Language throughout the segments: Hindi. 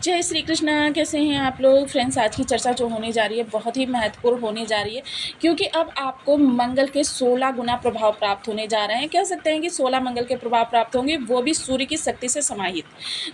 जय श्री कृष्णा। कैसे हैं आप लोग फ्रेंड्स? आज की चर्चा जो होने जा रही है बहुत ही महत्वपूर्ण होने जा रही है, क्योंकि अब आपको मंगल के 16 गुना प्रभाव प्राप्त होने जा रहे हैं। कह सकते हैं कि 16 मंगल के प्रभाव प्राप्त होंगे, वो भी सूर्य की शक्ति से समाहित।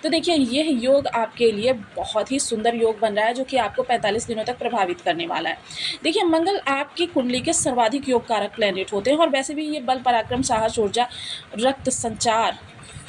तो देखिए, यह योग आपके लिए बहुत ही सुंदर योग बन रहा है, जो कि आपको 45 दिनों तक प्रभावित करने वाला है। देखिए, मंगल आपकी कुंडली के सर्वाधिक योग कारक प्लैनेट होते हैं, और वैसे भी ये बल, पराक्रम, साहस, ऊर्जा, रक्त संचार,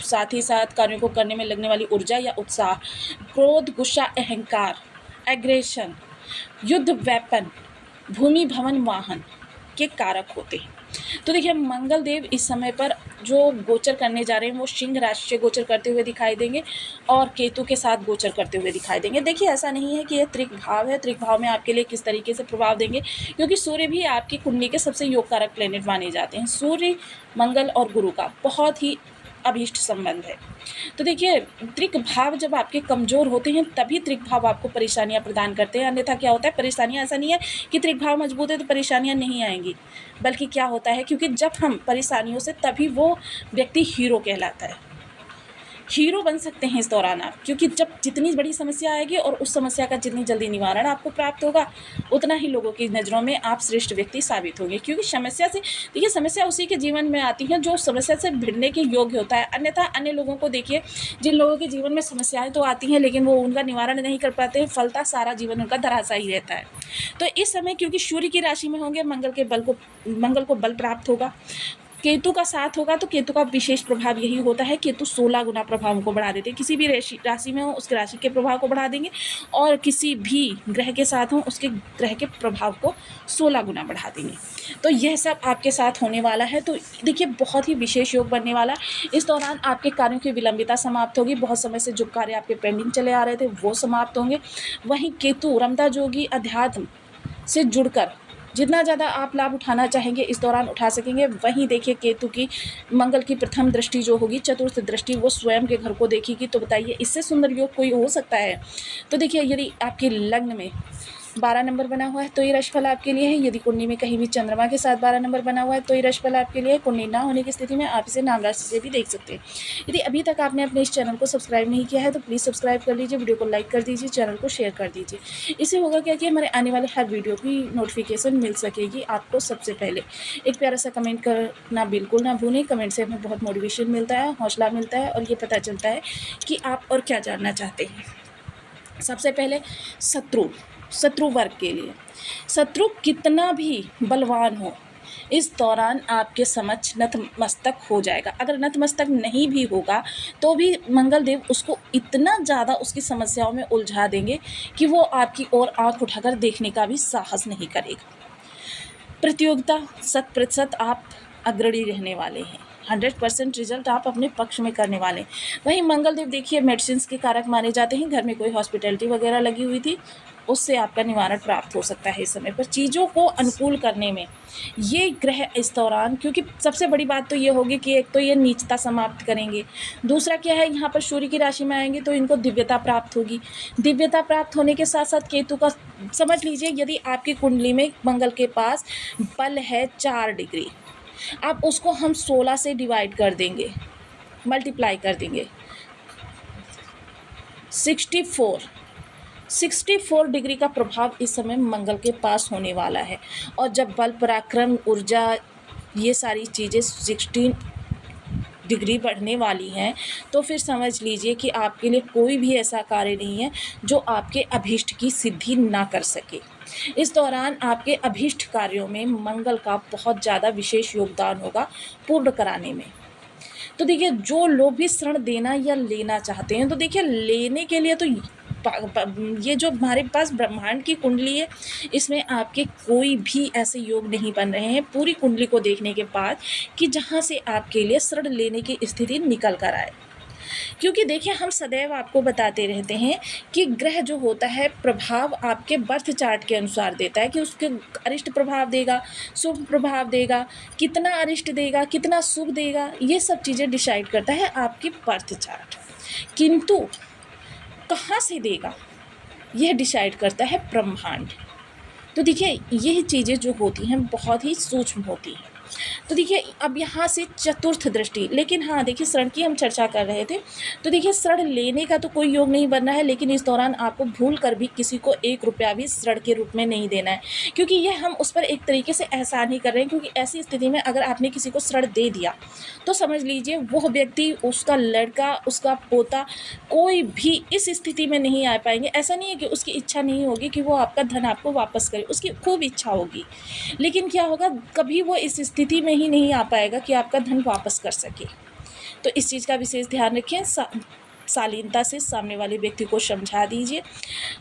साथ ही साथ कार्यों को करने में लगने वाली ऊर्जा या उत्साह, क्रोध, गुस्सा, अहंकार, एग्रेशन, युद्ध, वेपन, भूमि, भवन, वाहन के कारक होते हैं। तो देखिए, मंगल देव इस समय पर जो गोचर करने जा रहे हैं वो सिंह राशि से गोचर करते हुए दिखाई देंगे और केतु के साथ गोचर करते हुए दिखाई देंगे। देखिए, ऐसा नहीं है कि यह त्रिक भाव है। त्रिक भाव में आपके लिए किस तरीके से प्रभाव देंगे, क्योंकि सूर्य भी आपकी कुंडली के सबसे योग कारक प्लेनेट माने जाते हैं। सूर्य, मंगल और गुरु का बहुत ही अभीष्ट संबंध है। तो देखिए, त्रिक भाव जब आपके कमजोर होते हैं तभी त्रिक भाव आपको परेशानियां प्रदान करते हैं। अन्यथा क्या होता है, परेशानियां, ऐसा नहीं है कि त्रिक भाव मजबूत है तो परेशानियां नहीं आएंगी, बल्कि क्या होता है, क्योंकि जब हम परेशानियों से, तभी वो व्यक्ति हीरो कहलाता है। हीरो बन सकते हैं इस दौरान आप, क्योंकि जब जितनी बड़ी समस्या आएगी और उस समस्या का जितनी जल्दी निवारण आपको प्राप्त होगा, उतना ही लोगों की नज़रों में आप श्रेष्ठ व्यक्ति साबित होंगे। क्योंकि समस्या से, देखिए, समस्या उसी के जीवन में आती है जो समस्या से भिड़ने के योग्य होता है। अन्यथा अन्य लोगों को देखिए, जिन लोगों के जीवन में समस्याएं तो आती हैं लेकिन वो उनका निवारण नहीं कर पाते हैं, फलता सारा जीवन उनका धराशायी रहता है। तो इस समय क्योंकि सूर्य की राशि में होंगे, मंगल को बल प्राप्त होगा, केतु का साथ होगा, तो केतु का विशेष प्रभाव यही होता है, केतु 16 गुना प्रभाव को बढ़ा देते हैं। किसी भी राशि में हो उसके राशि के प्रभाव को बढ़ा देंगे, और किसी भी ग्रह के साथ हो उसके ग्रह के प्रभाव को 16 गुना बढ़ा देंगे। तो यह सब आपके साथ होने वाला है। तो देखिए, बहुत ही विशेष योग बनने वाला है। इस दौरान आपके कार्यों की विलंबिता समाप्त होगी। बहुत समय से जो कार्य आपके पेंडिंग चले आ रहे थे वो समाप्त होंगे। वहीं केतु रमता जोगी अध्यात्म से जुड़कर जितना ज़्यादा आप लाभ उठाना चाहेंगे इस दौरान उठा सकेंगे। वहीं देखिए, केतु की मंगल की प्रथम दृष्टि जो होगी, चतुर्थ दृष्टि, वो स्वयं के घर को देखेगी। तो बताइए, इससे सुंदर योग कोई हो सकता है? तो देखिए, यदि आपके लग्न में 12 नंबर बना हुआ है तो ये राशिफल आपके लिए है। यदि कुंडली में कहीं भी चंद्रमा के साथ 12 नंबर बना हुआ है तो ये राशिफल आपके लिए है। कुंडली ना होने की स्थिति में आप इसे नाम राशि से भी देख सकते हैं। यदि अभी तक आपने अपने इस चैनल को सब्सक्राइब नहीं किया है तो प्लीज़ सब्सक्राइब कर लीजिए, वीडियो को लाइक कर दीजिए, चैनल को शेयर कर दीजिए। इससे होगा क्या कि हमारे आने वाले हर वीडियो की नोटिफिकेशन मिल सकेगी आपको सबसे पहले। एक प्यारा सा कमेंट करना बिल्कुल ना भूलें। कमेंट से हमें बहुत मोटिवेशन मिलता है, हौसला मिलता है, और ये पता चलता है कि आप और क्या जानना चाहते हैं। सबसे पहले शत्रु वर्ग के लिए, शत्रु कितना भी बलवान हो, इस दौरान आपके समक्ष नतमस्तक हो जाएगा। अगर नतमस्तक नहीं भी होगा तो भी मंगल देव उसको इतना ज़्यादा उसकी समस्याओं में उलझा देंगे कि वो आपकी ओर आंख उठाकर देखने का भी साहस नहीं करेगा। प्रतियोगिता 100% आप अग्रणी रहने वाले हैं। 100% रिजल्ट आप अपने पक्ष में करने वाले हैं। वहीं मंगल देव देखिए, मेडिसिन के कारक माने जाते हैं। घर में कोई हॉस्पिटैलिटी वगैरह लगी हुई थी, उससे आपका निवारण प्राप्त हो सकता है। इस समय पर चीज़ों को अनुकूल करने में ये ग्रह इस दौरान, क्योंकि सबसे बड़ी बात तो ये होगी कि एक तो ये नीचता समाप्त करेंगे, दूसरा क्या है, यहाँ पर सूर्य की राशि में आएंगे तो इनको दिव्यता प्राप्त होगी। दिव्यता प्राप्त होने के साथ साथ केतु का, समझ लीजिए, यदि आपकी कुंडली में मंगल के पास बल है 4 डिग्री, अब उसको हम 16 से डिवाइड कर देंगे, मल्टीप्लाई कर देंगे, 64 डिग्री का प्रभाव इस समय मंगल के पास होने वाला है। और जब बल, पराक्रम, ऊर्जा, ये सारी चीज़ें 16 डिग्री बढ़ने वाली हैं, तो फिर समझ लीजिए कि आपके लिए कोई भी ऐसा कार्य नहीं है जो आपके अभीष्ट की सिद्धि ना कर सके। इस दौरान आपके अभीष्ट कार्यों में मंगल का बहुत ज़्यादा विशेष योगदान होगा पूर्ण कराने में। तो देखिए, जो लोग भी ऋण देना या लेना चाहते हैं, तो देखिए, लेने के लिए तो ये जो हमारे पास ब्रह्मांड की कुंडली है, इसमें आपके कोई भी ऐसे योग नहीं बन रहे हैं पूरी कुंडली को देखने के बाद कि जहाँ से आपके लिए ऋण लेने की स्थिति निकल कर आए। क्योंकि देखिए, हम सदैव आपको बताते रहते हैं कि ग्रह जो होता है प्रभाव आपके बर्थ चार्ट के अनुसार देता है, कि उसके अरिष्ट प्रभाव देगा, शुभ प्रभाव देगा, कितना अरिष्ट देगा, कितना शुभ देगा, ये सब चीज़ें डिसाइड करता है आपकी बर्थ चार्ट। किंतु कहाँ से देगा यह डिसाइड करता है ब्रह्मांड। तो देखिए, यह चीज़ें जो होती हैं बहुत ही सूक्ष्म होती हैं। तो देखिए अब यहाँ से चतुर्थ दृष्टि, लेकिन हाँ देखिए ऋण की हम चर्चा कर रहे थे, तो देखिए ऋण लेने का तो कोई योग नहीं बनना है, लेकिन इस दौरान आपको भूल कर भी किसी को 1 रुपया भी ऋण के रूप में नहीं देना है, क्योंकि ये हम उस पर एक तरीके से एहसान ही कर रहे हैं। क्योंकि ऐसी स्थिति में अगर आपने किसी को ऋण दे दिया तो समझ लीजिए वो व्यक्ति, उसका लड़का, उसका पोता, कोई भी इस स्थिति में नहीं आ पाएंगे। ऐसा नहीं है कि उसकी इच्छा नहीं होगी कि वो आपका धन आपको वापस करे, उसकी खूब इच्छा होगी, लेकिन क्या होगा, कभी वो इस स्थिति में ही नहीं आ पाएगा कि आपका धन वापस कर सके। तो इस चीज़ का विशेष ध्यान रखें, शालीनता से सामने वाले व्यक्ति को समझा दीजिए।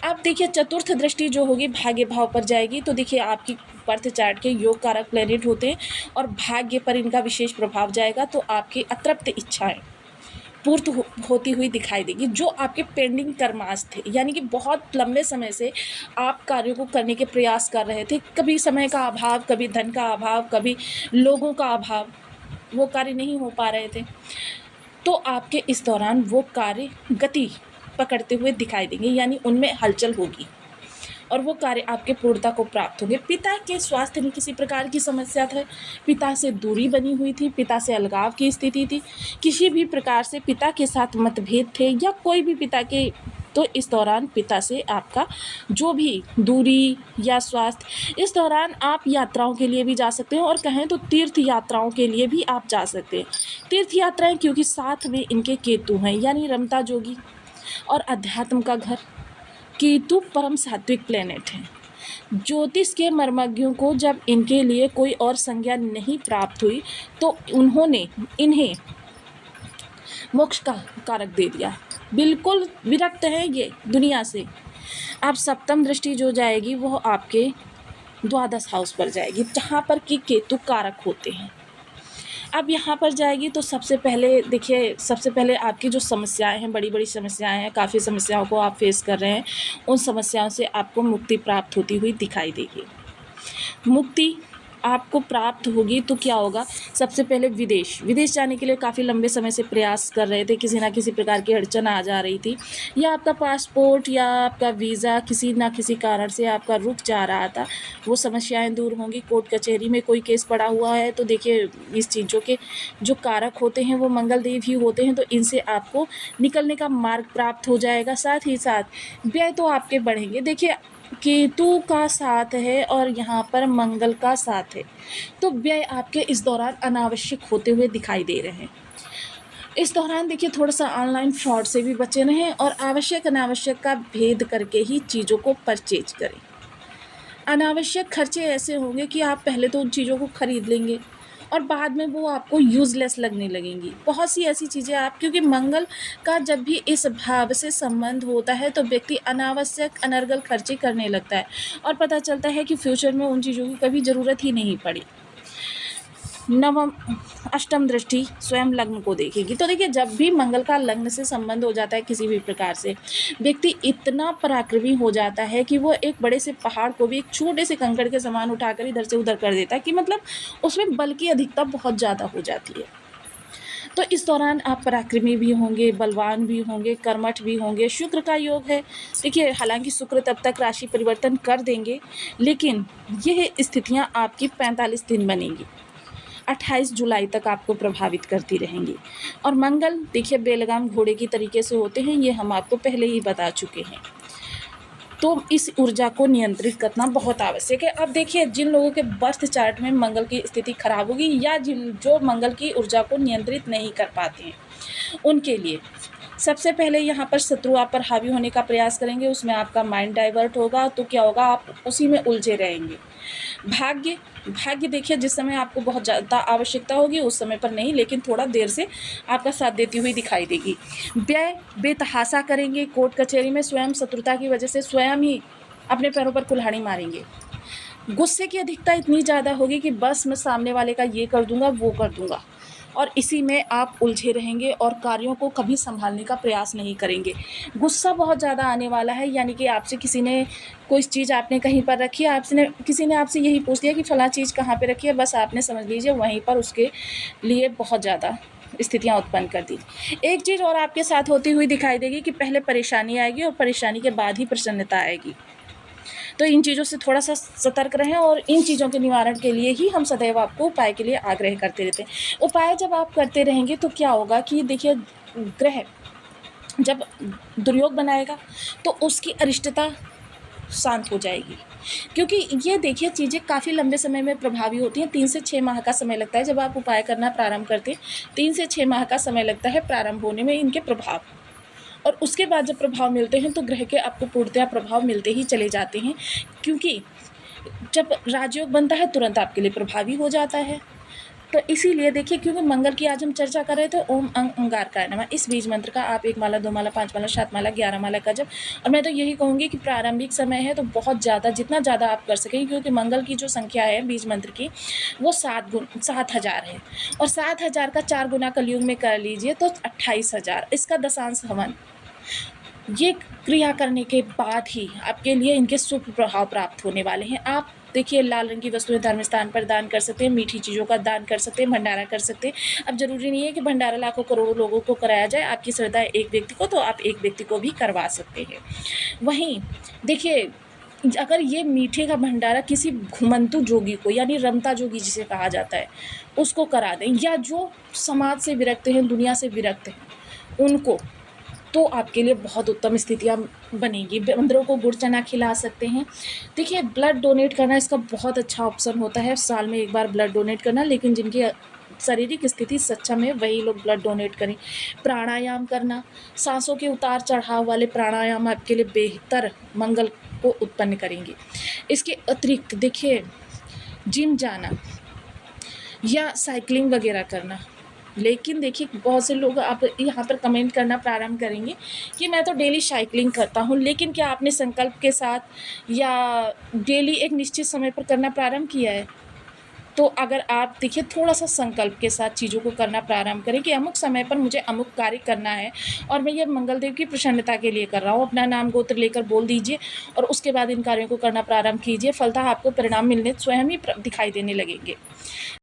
अब देखिए चतुर्थ दृष्टि जो होगी भाग्य भाव पर जाएगी, तो देखिए आपकी बर्थ चार्ट के योग कारक प्लेनेट होते हैं और भाग्य पर इनका विशेष प्रभाव जाएगा, तो आपकी अतृप्त इच्छाएं पूर्त होती हुई दिखाई देगी। जो आपके पेंडिंग कर्मास थे, यानी कि बहुत लंबे समय से आप कार्यों को करने के प्रयास कर रहे थे, कभी समय का अभाव, कभी धन का अभाव, कभी लोगों का अभाव, वो कार्य नहीं हो पा रहे थे, तो आपके इस दौरान वो कार्य गति पकड़ते हुए दिखाई देंगे, यानी उनमें हलचल होगी और वो कार्य आपके पूर्णता को प्राप्त होंगे। पिता के स्वास्थ्य में किसी प्रकार की समस्या था, पिता से दूरी बनी हुई थी, पिता से अलगाव की स्थिति थी, किसी भी प्रकार से पिता के साथ मतभेद थे या कोई भी पिता के, तो इस दौरान पिता से आपका जो भी दूरी या स्वास्थ्य, इस दौरान आप यात्राओं के लिए भी जा सकते हैं और कहें तो तीर्थ यात्राओं के लिए भी आप जा सकते हैं। तीर्थ यात्राएं क्योंकि साथ में इनके केतु हैं, यानी रमता जोगी और अध्यात्म का घर। केतु परम सात्विक प्लेनेट है। ज्योतिष के मर्मज्ञों को जब इनके लिए कोई और संज्ञा नहीं प्राप्त हुई तो उन्होंने इन्हें मोक्ष का कारक दे दिया। बिल्कुल विरक्त है ये दुनिया से। अब सप्तम दृष्टि जो जाएगी वो आपके द्वादश हाउस पर जाएगी, जहाँ पर कि केतु कारक होते हैं। अब यहाँ पर जाएगी तो सबसे पहले देखिए, सबसे पहले आपकी जो समस्याएं हैं, बड़ी बड़ी समस्याएं हैं, काफ़ी समस्याओं को आप फेस कर रहे हैं, उन समस्याओं से आपको मुक्ति प्राप्त होती हुई दिखाई देगी। मुक्ति आपको प्राप्त होगी तो क्या होगा, सबसे पहले विदेश जाने के लिए काफ़ी लंबे समय से प्रयास कर रहे थे, किसी ना किसी प्रकार की अड़चन आ जा रही थी, या आपका पासपोर्ट या आपका वीज़ा किसी ना किसी कारण से आपका रुक जा रहा था, वो समस्याएं दूर होंगी। कोर्ट कचहरी में कोई केस पड़ा हुआ है तो देखिए इस चीज़ों के जो कारक होते हैं वो मंगल देव ही होते हैं, तो इनसे आपको निकलने का मार्ग प्राप्त हो जाएगा। साथ ही साथ व्यय तो आपके बढ़ेंगे। देखिए केतु का साथ है और यहाँ पर मंगल का साथ है, तो व्यय आपके इस दौरान अनावश्यक होते हुए दिखाई दे रहे हैं। इस दौरान देखिए थोड़ा सा ऑनलाइन फ्रॉड से भी बचे रहें और आवश्यक अनावश्यक का भेद करके ही चीज़ों को परचेज करें। अनावश्यक खर्चे ऐसे होंगे कि आप पहले तो उन चीज़ों को खरीद लेंगे और बाद में वो आपको यूज़लेस लगने लगेंगी। बहुत सी ऐसी चीज़ें आप, क्योंकि मंगल का जब भी इस भाव से संबंध होता है तो व्यक्ति अनावश्यक अनर्गल खर्चे करने लगता है और पता चलता है कि फ्यूचर में उन चीज़ों की कभी ज़रूरत ही नहीं पड़ी। नवम अष्टम दृष्टि स्वयं लग्न को देखेगी, तो देखिए जब भी मंगल का लग्न से संबंध हो जाता है किसी भी प्रकार से, व्यक्ति इतना पराक्रमी हो जाता है कि वो एक बड़े से पहाड़ को भी एक छोटे से कंकड़ के समान उठाकर इधर से उधर कर देता है, कि मतलब उसमें बल की अधिकता बहुत ज़्यादा हो जाती है। तो इस दौरान आप पराक्रमी भी होंगे, बलवान भी होंगे, कर्मठ भी होंगे। शुक्र का योग है। देखिए हालांकि शुक्र तब तक राशि परिवर्तन कर देंगे, लेकिन यह स्थितियां आपकी 45 दिन बनेंगी, 28 जुलाई तक आपको प्रभावित करती रहेंगी। और मंगल देखिए बेलगाम घोड़े की तरीके से होते हैं, ये हम आपको पहले ही बता चुके हैं। तो इस ऊर्जा को नियंत्रित करना बहुत आवश्यक है। अब देखिए जिन लोगों के बर्थ चार्ट में मंगल की स्थिति खराब होगी या जो मंगल की ऊर्जा को नियंत्रित नहीं कर पाते हैं, उनके लिए सबसे पहले यहाँ पर शत्रु आप पर हावी होने का प्रयास करेंगे, उसमें आपका माइंड डाइवर्ट होगा, तो क्या होगा, आप उसी में उलझे रहेंगे। भाग्य देखिए जिस समय आपको बहुत ज़्यादा आवश्यकता होगी उस समय पर नहीं, लेकिन थोड़ा देर से आपका साथ देती हुई दिखाई देगी। व्यय बेतहाशा करेंगे, कोर्ट कचहरी में स्वयं शत्रुता की वजह से स्वयं ही अपने पैरों पर कुल्हाड़ी मारेंगे। गुस्से की अधिकता इतनी ज़्यादा होगी कि बस मैं सामने वाले का ये कर दूंगा वो कर दूंगा, और इसी में आप उलझे रहेंगे और कार्यों को कभी संभालने का प्रयास नहीं करेंगे। गुस्सा बहुत ज़्यादा आने वाला है, यानी कि आपसे किसी ने कोई चीज़ आपने कहीं पर रखी है, किसी ने आपसे यही पूछ लिया कि फलां चीज़ कहाँ पे रखी है, बस आपने समझ लीजिए वहीं पर उसके लिए बहुत ज़्यादा स्थितियाँ उत्पन्न कर दी। एक चीज़ और आपके साथ होती हुई दिखाई देगी कि पहले परेशानी आएगी और परेशानी के बाद ही प्रसन्नता आएगी। तो इन चीज़ों से थोड़ा सा सतर्क रहें और इन चीज़ों के निवारण के लिए ही हम सदैव आपको उपाय के लिए आग्रह करते रहते हैं। उपाय जब आप करते रहेंगे तो क्या होगा कि देखिए, ग्रह जब दुर्योग बनाएगा तो उसकी अरिष्टता शांत हो जाएगी, क्योंकि ये देखिए चीज़ें काफ़ी लंबे समय में प्रभावी होती हैं। 3 से 6 माह का समय लगता है जब आप उपाय करना प्रारंभ करते हैं। 3 से 6 माह का समय लगता है प्रारंभ होने में इनके प्रभाव, और उसके बाद जब प्रभाव मिलते हैं तो ग्रह के आपको पूर्णतया प्रभाव मिलते ही चले जाते हैं, क्योंकि जब राजयोग बनता है तुरंत आपके लिए प्रभावी हो जाता है। तो इसीलिए देखिए, क्योंकि मंगल की आज हम चर्चा कर रहे थे, ओम अंगारकाय नमः, इस बीज मंत्र का आप 1 माला, 2 माला, 5 माला, 7 माला, 11 माला का जब, और मैं तो यही कहूँगी कि प्रारंभिक समय है तो बहुत ज़्यादा, जितना ज़्यादा आप कर सकें, क्योंकि मंगल की जो संख्या है बीज मंत्र की वो 7,000 है, और 7,000 का 4 गुना कलयुग में कर लीजिए तो 28,000, इसका दशांश हवन। ये क्रिया करने के बाद ही आपके लिए इनके शुभ प्रभाव प्राप्त होने वाले हैं। आप देखिए, लाल रंग की वस्तुएं धर्म स्थान पर दान कर सकते हैं, मीठी चीज़ों का दान कर सकते हैं, भंडारा कर सकते हैं। अब ज़रूरी नहीं है कि भंडारा लाखों करोड़ों लोगों को कराया जाए, आपकी श्रद्धा है एक व्यक्ति को तो आप एक व्यक्ति को भी करवा सकते हैं। वहीं देखिए, अगर ये मीठे का भंडारा किसी घुमंतु जोगी को, यानी रमता जोगी जिसे कहा जाता है, उसको करा दें, या जो समाज से विरक्त हैं, दुनिया से विरक्त हैं उनको, तो आपके लिए बहुत उत्तम स्थितियाँ बनेंगी। बंदरों को गुड़ चना खिला सकते हैं। देखिए, ब्लड डोनेट करना इसका बहुत अच्छा ऑप्शन होता है, साल में एक बार ब्लड डोनेट करना, लेकिन जिनकी शारीरिक स्थिति सक्षम है वही लोग ब्लड डोनेट करें। प्राणायाम करना, सांसों के उतार चढ़ाव वाले प्राणायाम आपके लिए बेहतर मंगल को उत्पन्न करेंगे। इसके अतिरिक्त देखिए, जिम जाना या साइकिलिंग वगैरह करना, लेकिन देखिए बहुत से लोग आप यहाँ पर कमेंट करना प्रारंभ करेंगे कि मैं तो डेली साइकिलिंग करता हूँ, लेकिन क्या आपने संकल्प के साथ या डेली एक निश्चित समय पर करना प्रारंभ किया है? तो अगर आप देखिए थोड़ा सा संकल्प के साथ चीज़ों को करना प्रारंभ करें कि अमुक समय पर मुझे अमुक कार्य करना है और मैं ये मंगलदेव की प्रसन्नता के लिए कर रहा हूँ, अपना नाम गोत्र लेकर बोल दीजिए और उसके बाद इन कार्यों को करना प्रारंभ कीजिए। फलतः आपको परिणाम मिलने स्वयं ही दिखाई देने लगेंगे।